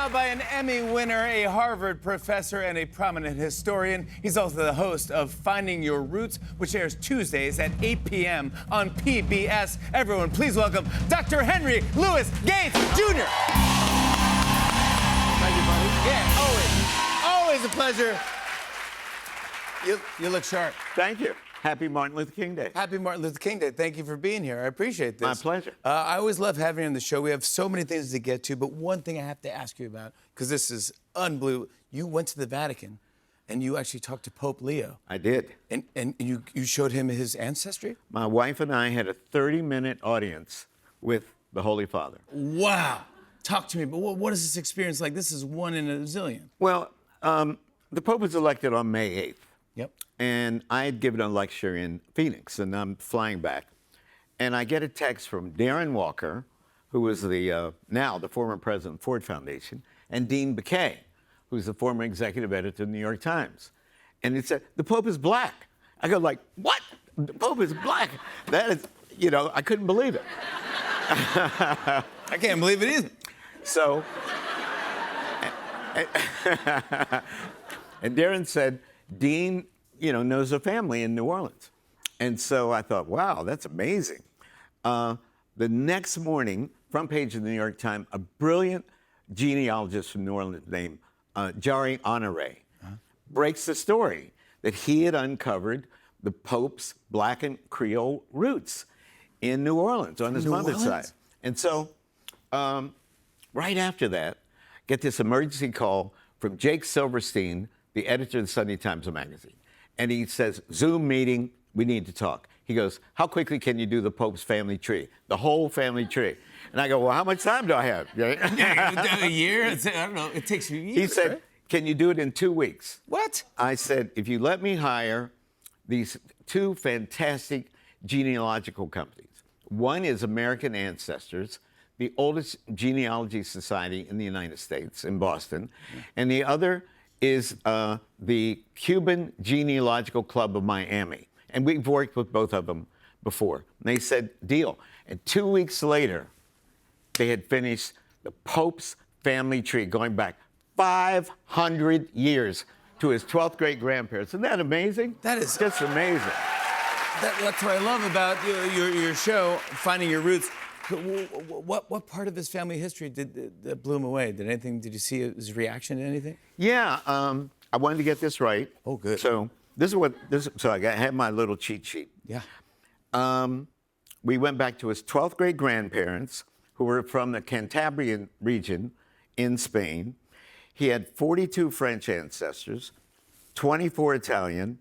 now by an Emmy winner, a Harvard professor, and a prominent historian. He's also the host of Finding Your Roots, which airs Tuesdays at 8 p.m. on PBS. Everyone, please welcome Dr. Henry Louis Gates Jr. Thank you, buddy. Yeah, always a pleasure. You look sharp. Thank you. Happy Martin Luther King Day. Happy Martin Luther King Day. Thank you for being here. I appreciate this. My pleasure. I always love having you on the show. We have so many things to get to, but one thing I have to ask you about, because this is unbelievable. You went to the Vatican, and you actually talked to Pope Leo. I did. And you showed him his ancestry? My wife and I had a 30-minute audience with the Holy Father. Wow. Talk to me, but what is this experience like? This is one in a zillion. Well, the Pope was elected on May 8th. Yep. And I had given a lecture in Phoenix, and I'm flying back. And I get a text from Darren Walker, who was now the former president of Ford Foundation, and Dean Baquet, who's the former executive editor of the New York Times. And it said, the Pope is black. I go like, what? The Pope is black? That is, I couldn't believe it. I can't believe it either. So, and Darren said, Dean, knows a family in New Orleans. And so I thought, wow, that's amazing. The next morning, front page of the New York Times, a brilliant genealogist from New Orleans named Jari Honore breaks the story that he had uncovered the Pope's Black and Creole roots in New Orleans on his mother's side. And so right after that, get this emergency call from Jake Silverstein, the editor of the Sunday Times magazine. And he says, Zoom meeting, we need to talk. He goes, how quickly can you do the Pope's family tree? The whole family tree. And I go, well, how much time do I have? A year? I don't know. It takes you years. He said, right? Can you do it in 2 weeks? What? I said, if you let me hire these two fantastic genealogical companies. One is American Ancestors, the oldest genealogy society in the United States, in Boston. And the other is the Cuban Genealogical Club of Miami. And we've worked with both of them before. And they said, deal. And 2 weeks later, they had finished the Pope's family tree, going back 500 years to his 12th great-grandparents. Isn't that amazing? That is just amazing. That's what I love about your show, Finding Your Roots. What part of his family history that blew him away? Did you see his reaction to anything? Yeah, I wanted to get this right. Oh, good. So I had my little cheat sheet. Yeah. We went back to his 12th great grandparents, who were from the Cantabrian region in Spain. He had 42 French ancestors, 24 Italian,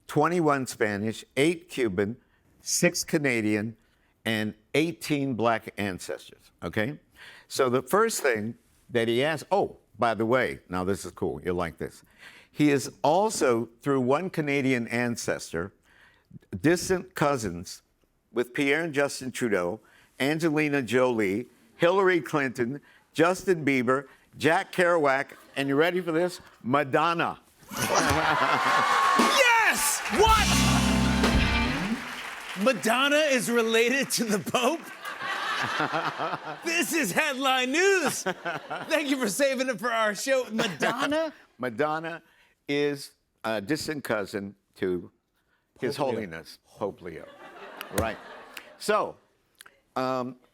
21 Spanish, 8 Cuban, 6 Canadian, and 18 black ancestors, okay? So the first thing that he asked, oh, by the way, now this is cool, you'll like this. He is also, through one Canadian ancestor, distant cousins with Pierre and Justin Trudeau, Angelina Jolie, Hillary Clinton, Justin Bieber, Jack Kerouac, and you ready for this? Madonna. Yes! What? Madonna is related to the Pope? This is headline news. Thank you for saving it for our show. Madonna? Madonna is a distant cousin to His Pope Leo. Holiness, Pope Leo. Right. So,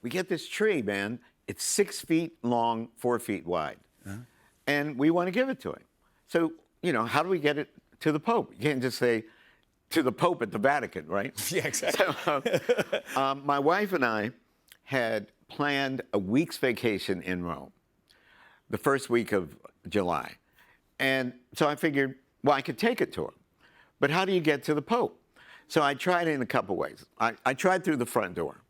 we get this tree, man. It's 6 feet long, 4 feet wide. And we want to give it to him. So, how do we get it to the Pope? You can't just say, to the Pope at the Vatican, right? Yeah, exactly. So, my wife and I had planned a week's vacation in Rome, the first week of July. And so I figured, well, I could take it to him. But how do you get to the Pope? So I tried it in a couple ways. I tried through the front door.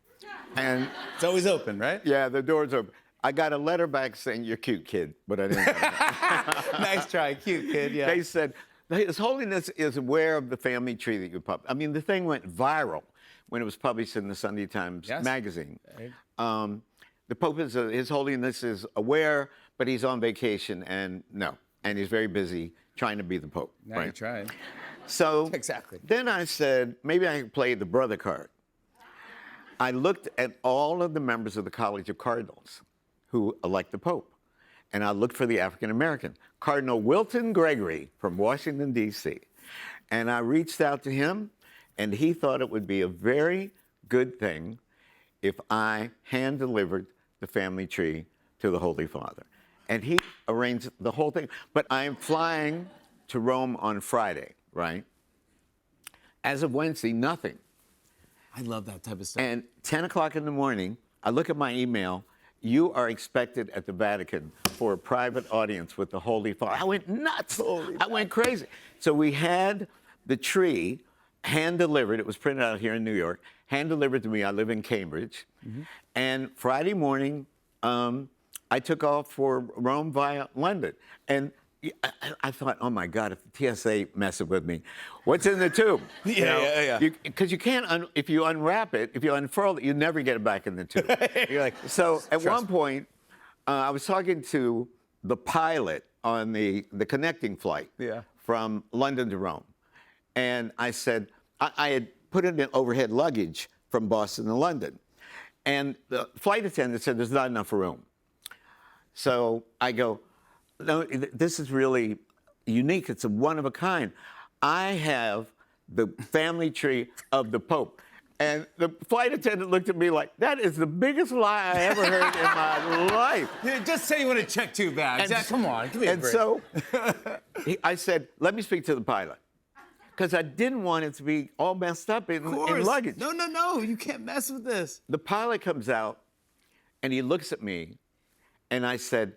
And it's always open, right? yeah, the door's open. I got a letter back saying, you're cute, kid, but I didn't. Nice try, cute kid, yeah. They said, His Holiness is aware of the family tree that you published. I mean, the thing went viral when it was published in the Sunday Times magazine. Right. The Pope His Holiness is aware, but he's on vacation, and he's very busy trying to be the Pope. Now you tried. So Exactly. Then I said, maybe I could play the brother card. I looked at all of the members of the College of Cardinals who elect the Pope. and I looked for the African American, Cardinal Wilton Gregory from Washington, D.C. And I reached out to him, and he thought it would be a very good thing if I hand delivered the family tree to the Holy Father. And he arranged the whole thing. But I'm flying to Rome on Friday, right? As of Wednesday, nothing. I love that type of stuff. And 10 o'clock in the morning, I look at my email. You are expected at the Vatican for a private audience with the Holy Father. I went nuts. I went crazy. So we had the tree hand delivered. It was printed out here in New York, hand delivered to me. I live in Cambridge. And Friday morning, I took off for Rome via London. And I thought, oh my God, if the TSA messes with me, what's in the tube? Yeah. Because you can't, if you unwrap it, if you unfurl it, you never get it back in the tube. You're like, So at one point, I was talking to the pilot on the connecting flight from London to Rome. And I said, I had put in overhead luggage from Boston to London. And the flight attendant said, there's not enough room. So I go, no, this is really unique. It's a one of a kind. I have the family tree of the Pope. And the flight attendant looked at me like, that is the biggest lie I ever heard in my life. Yeah, just say you want to check 2 bags. Come on, give me a break. So I said, let me speak to the pilot. Because I didn't want it to be all messed up in luggage. No, you can't mess with this. The pilot comes out and he looks at me and I said,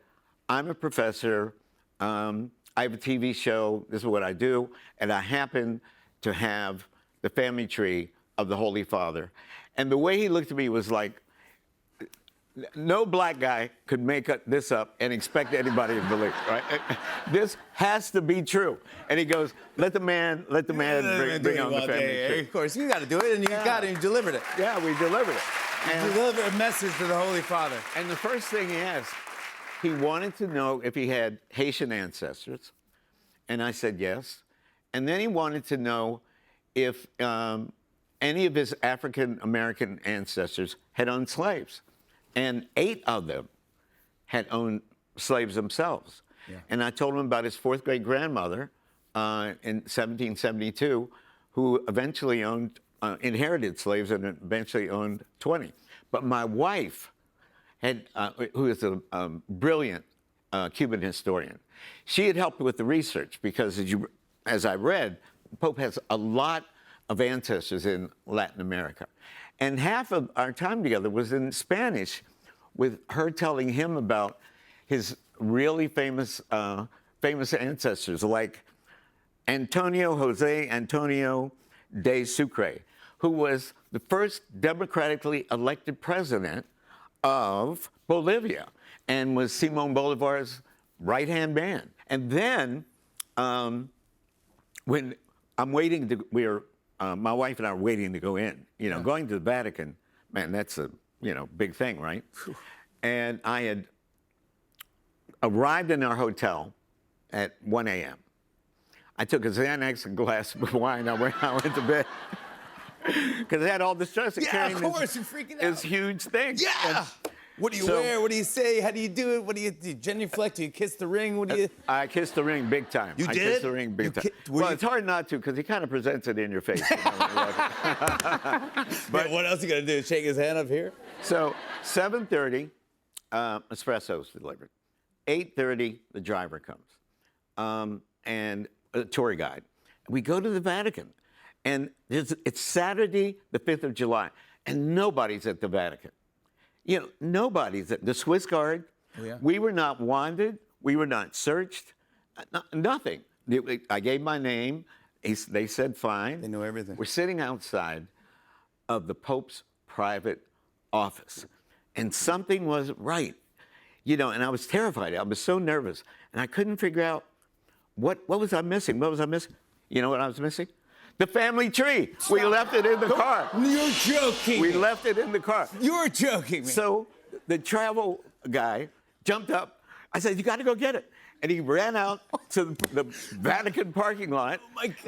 I'm a professor. I have a TV show. This is what I do. And I happen to have the family tree of the Holy Father. And the way he looked at me was like, no black guy could make this up and expect anybody to believe, right? This has to be true. And he goes, let the man bring on the family tree. Of course, you got to do it, and you got it, and you delivered it. Yeah, we delivered it. You delivered a message to the Holy Father. And the first thing he asked, he wanted to know if he had Haitian ancestors. And I said yes. And then he wanted to know if any of his African-American ancestors had owned slaves. And 8 of them had owned slaves themselves. Yeah. And I told him about his 4th great grandmother in 1772, who eventually inherited slaves and eventually owned 20. But my wife, who is a brilliant Cuban historian, she had helped with the research because, as I read, the Pope has a lot of ancestors in Latin America. And half of our time together was in Spanish, with her telling him about his really famous ancestors, like Jose Antonio de Sucre, who was the first democratically elected president of Bolivia and was Simon Bolivar's right-hand man. And then when I'm waiting to, my wife and I are waiting to go in. Going to the Vatican, man, that's a big thing, right? And I had arrived in our hotel at 1 a.m. I took a Xanax, a glass of wine. I went to bed because I had all the stress of carrying you're freaking out. This huge thing. Yeah. And what do you wear? What do you say? How do you do it? What do you do? Genuflect? Do you kiss the ring? What do you? I kissed the ring big time. You did? I kissed the ring big time. Well, it's hard not to because he kind of presents it in your face. But what else you gonna do? Shake his hand up here? So 7:30, espresso's delivered. 8:30, the driver comes, and a tour guide. We go to the Vatican, and it's Saturday, the 5th of July, and nobody's at the Vatican. Nobody's at the Swiss Guard. Oh, yeah. We were not wanted. We were not searched. Nothing. I gave my name. They said fine. They know everything. We're sitting outside of the Pope's private office, and something wasn't right. And I was terrified. I was so nervous, and I couldn't figure out what was I missing. What was I missing? You know what I was missing? The family tree. Stop. We left it in the car. You're joking. We left it in the car. You're joking me. So the travel guy jumped up. I said, you got to go get it. And he ran out to the Vatican parking lot,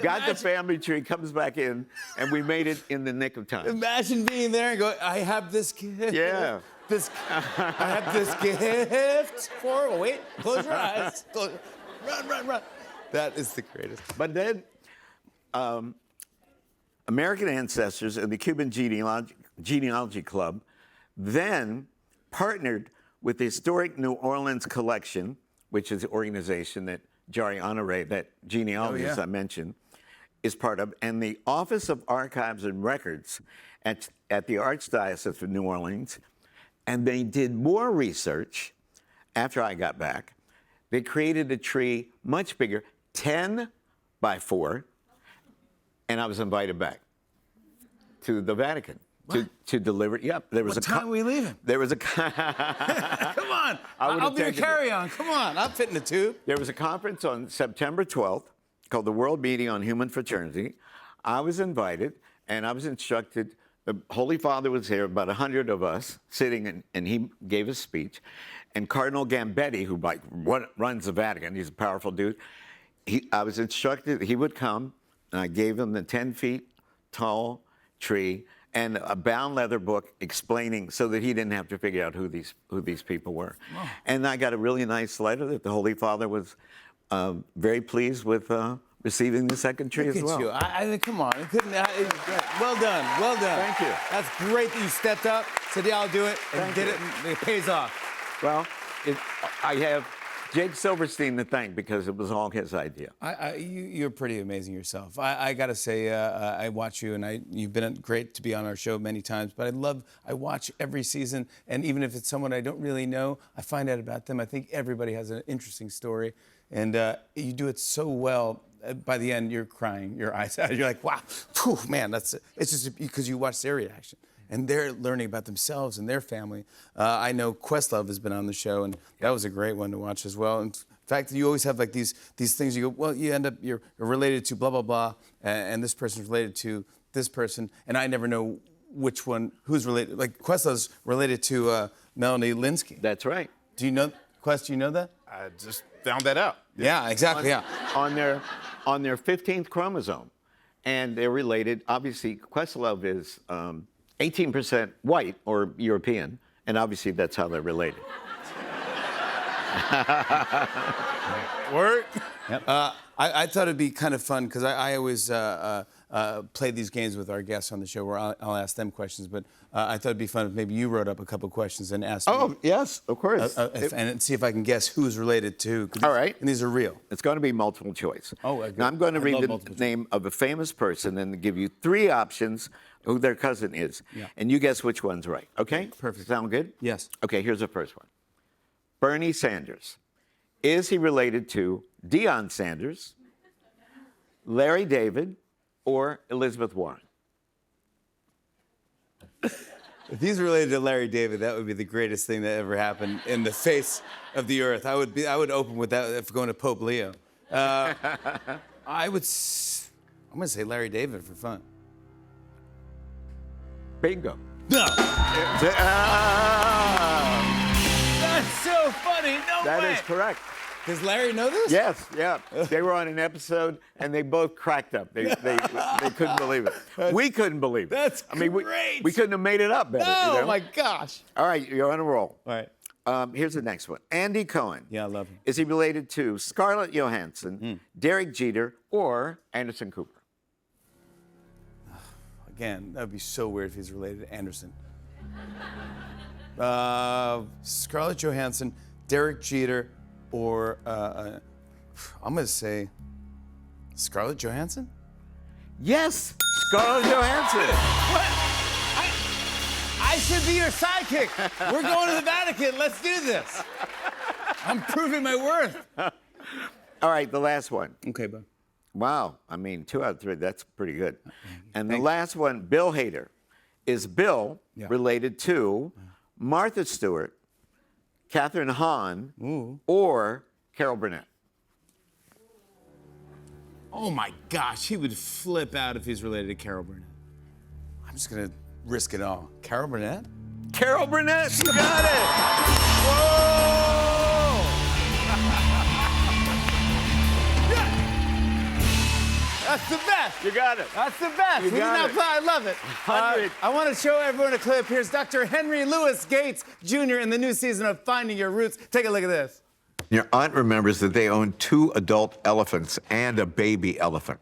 got the family tree, comes back in, and we made it in the nick of time. Imagine being there and going, I have this kid. Yeah. this gift for. Oh, wait, close your eyes. Run. That is the greatest. But then, American Ancestors and the Cuban Genealogy Club then partnered with the Historic New Orleans Collection, which is the organization that Jari Honoré, that genealogist I mentioned, is part of, and the Office of Archives and Records at the Archdiocese of New Orleans. And they did more research after I got back. They created a tree much bigger, 10 by 4, and I was invited back to the Vatican to deliver. Yep, there was What time are we leaving? There was a. Come on, I'll be your carry-on. Come on, I'll fit in the tube. There was a conference on September 12th called the World Meeting on Human Fraternity. I was invited, and I was instructed. The Holy Father was here, about 100 of us sitting, and he gave a speech. And Cardinal Gambetti, who runs the Vatican, he's a powerful dude. I was instructed he would come, and I gave him the 10 feet tall tree and a bound leather book explaining, so that he didn't have to figure out who these people were. Wow. And I got a really nice letter that the Holy Father was very pleased with receiving the second tree as well. You. I come on, well done. Thank you. That's great that you stepped up, said, yeah, I'll do it, and did it, and it pays off. Well, I have Jake Silverstein to thank, because it was all his idea. You're pretty amazing yourself. I got to say, I watch you, and you've been great to be on our show many times, but I watch every season, and even if it's someone I don't really know, I find out about them. I think everybody has an interesting story, and you do it so well. By the end, you're crying your eyes out. You're like, wow, phew, man, it's just because you watch their reaction. And they're learning about themselves and their family. I know Questlove has been on the show, and that was a great one to watch as well. And in fact, you always have like these things. You go, well, you end up you're related to blah blah blah, and this person's related to this person, and I never know which one who's related. Like Questlove's related to Melanie Lynskey. That's right. Do you know Quest? Do you know that? I just found that out. Yeah, exactly. On their 15th chromosome, and they're related. Obviously, Questlove is 18% white or European, and obviously that's how they're related. Word. Yep. I thought it'd be kind of fun because I always play these games with our guests on the show where I'll ask them questions, but I thought it'd be fun if maybe you wrote up a couple questions and asked me. Yes, of course. And see if I can guess who's related to. All right. And these are real. It's going to be multiple choice. Oh, now I'm going to read the name of a famous person and give you 3 options who their cousin is. Yeah. And you guess which one's right, okay? Perfect. Sound good? Yes. Okay, here's the first one. Bernie Sanders. Is he related to Deion Sanders, Larry David, or Elizabeth Warren? If he's related to Larry David, that would be the greatest thing that ever happened in the face of the earth. I would open with that if going to Pope Leo. I'm going to say Larry David for fun. Bingo. No. That's so funny. No way. That is correct. Does Larry know this? Yes, yeah. They were on an episode, and they both cracked up. They couldn't believe it. We couldn't believe it. That's great. We couldn't have made it up better. Oh, you know? my gosh. All right, you're on a roll. All right. Here's the next one. Andy Cohen. Yeah, I love him. Is he related to Scarlett Johansson, Derek Jeter, or Anderson Cooper? Again, that would be so weird if he's related to Anderson. Scarlett Johansson, Derek Jeter, or I'm going to say Scarlett Johansson? Yes, Scarlett Johansson. What? I should be your sidekick. We're going to the Vatican. Let's do this. I'm proving my worth. All right, the last one. Okay, bud. Wow, I mean, 2 out of 3, that's pretty good. And the last one, Bill Hader. Is Bill related to Martha Stewart, Catherine Hahn, or Carol Burnett? Oh my gosh, he would flip out if he's related to Carol Burnett. I'm just gonna risk it all. Carol Burnett? Carol Burnett, you got it! Whoa! That's That's the best. You got it. That's the best. You We did got not it. play. I love it. 100. I want to show everyone a clip. Here's Dr. Henry Louis Gates Jr. in the new season of Finding Your Roots. Take a look at this. Your aunt remembers that they owned 2 adult elephants and a baby elephant.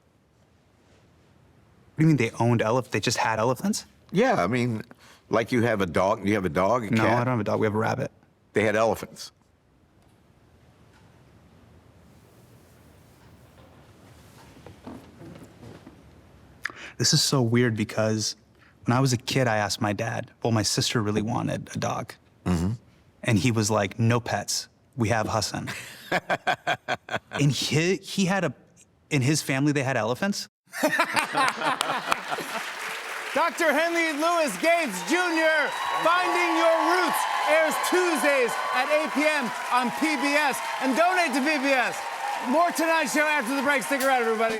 What do you mean they owned elephants? They just had elephants? Yeah, I mean, like you have a dog. You have a dog, a No, cat? I don't have a dog. We have a rabbit. They had elephants. This is so weird because when I was a kid, I asked my dad, well, my sister really wanted a dog. And he was like, no pets. We have Hassan. And he had in his family, they had elephants. Dr. Henry Louis Gates Jr. Finding Your Roots airs Tuesdays at 8 p.m. on PBS. And donate to PBS. More Tonight Show after the break. Stick around, everybody.